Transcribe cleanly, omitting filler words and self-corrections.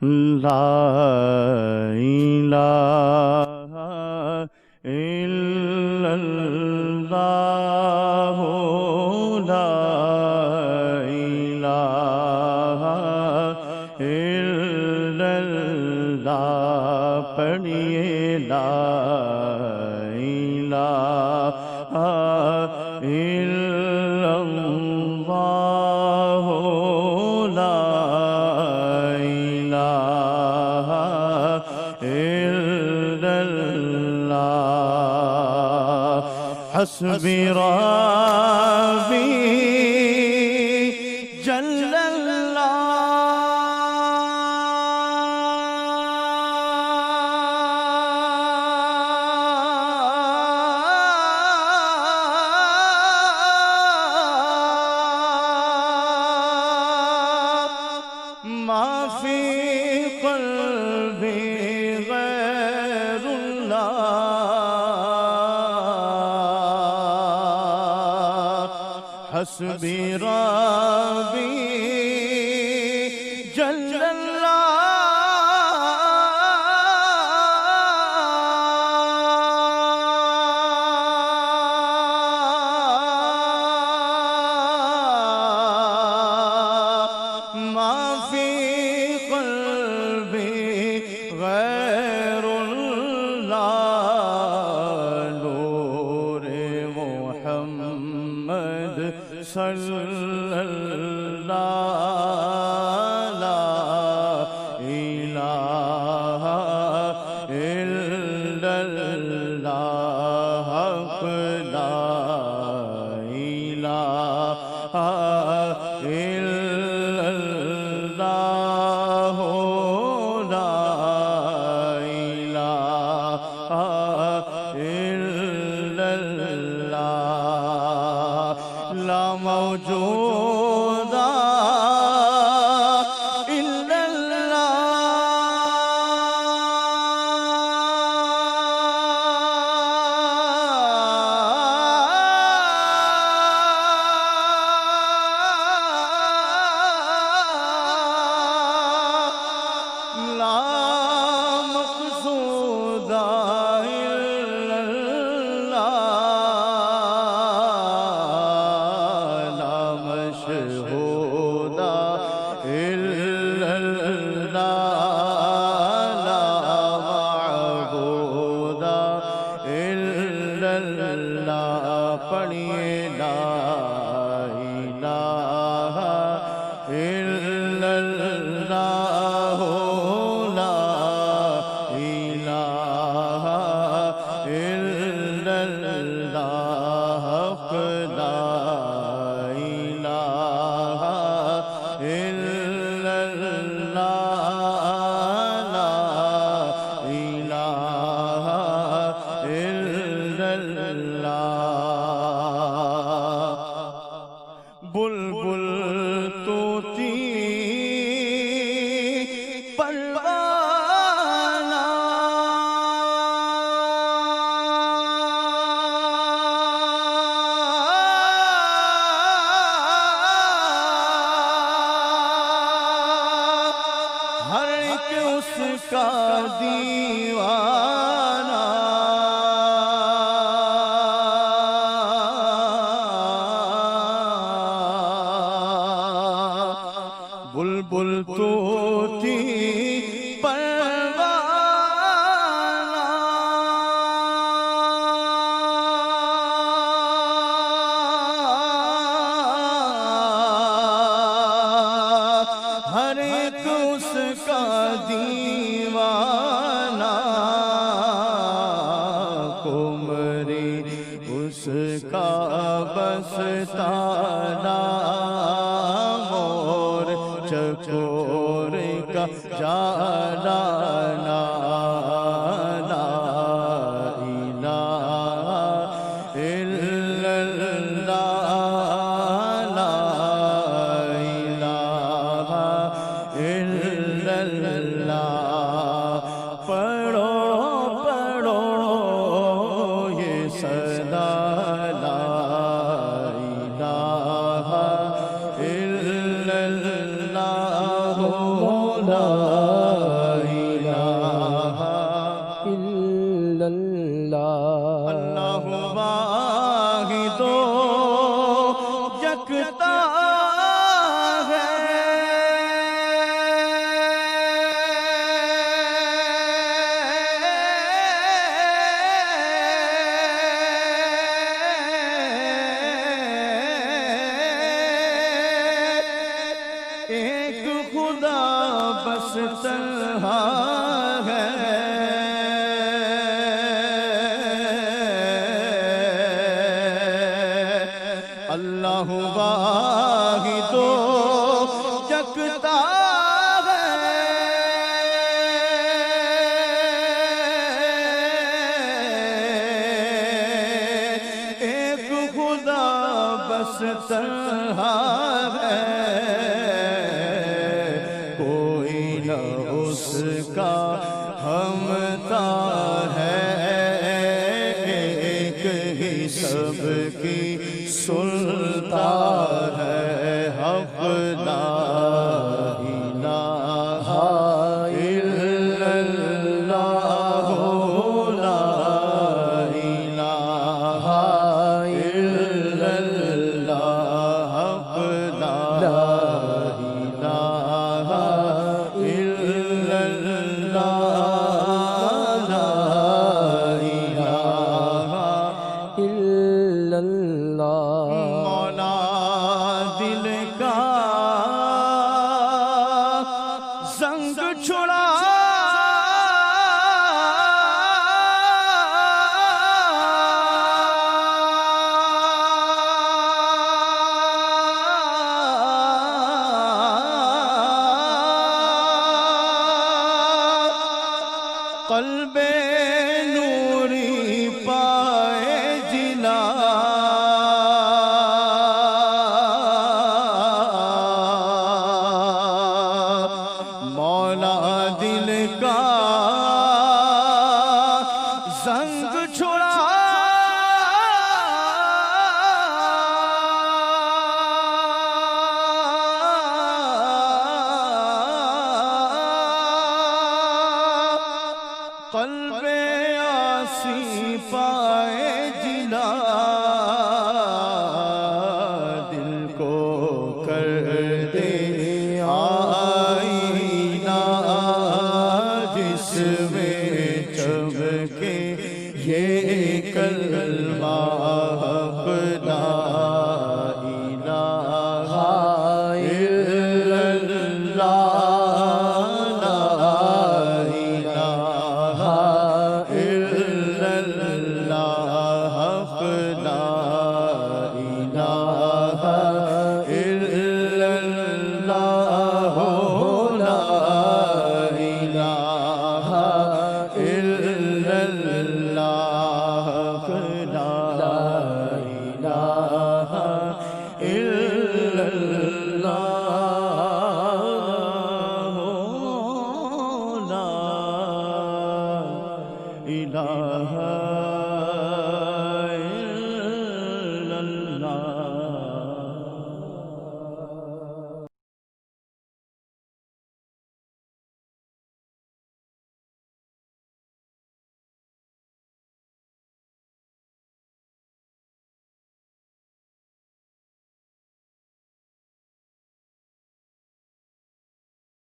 لا الہ الا اللہ لا الہ الا اللہ پڑھیے لا الہ الا اللہ لا الہ الا اللہ حسبی ربی جل ما فی قلبی غیر اللہ حسبی ربی جل ما فی قلبی غیر اللہ نور محمد صلی اللہ لا الہ الا اللہ حق لا الہ الا اللہ لا الہ الا اللہ لا موجود الا اللہ لا مقصود الا اللہ لا مشہود الا اللہ لا معبود الا اللہ پڑھیے لا الہ الا اللہ لا الہ الا اللہ حق لا الہ الا اللہ لا الہ الا اللہ بلبل طوطی پروانہ ہر ایک اس کا دیوانہ بلبل طوطی پروانہ ہر ایک اس کا دیوانہ کمری اس کا بستانہ مور چکور کا جانانا لا الہ الا اللہ لا الہ الا اللہ پڑھو پڑھو یہ صدا لا الہ الا اللہ لا بس تنہا ہے اللہ واحد و یکتا بس تنہا ہے کوئی نہ اس کا ہمتا ہے ایک ہی سب کی سنتا ہے حق لا الہ الا اللہ لا الہ الا اللہ حق لا الہ الا اللہ لا الہ الا اللہ مولا دل کا زنگ چھڑا قلب نوری پائے جلا مولا دل کا زنگ چھڑا قلب آسی پائے جلا دل کو کر دے آئینہ جس میں چمکے یہ کلمہ حق لا الہ الا اللہ لا الہ الا اللہ حق لا الہ الا اللہ لا الہ الا اللہ حق لا الہ الا اللہ لا الہ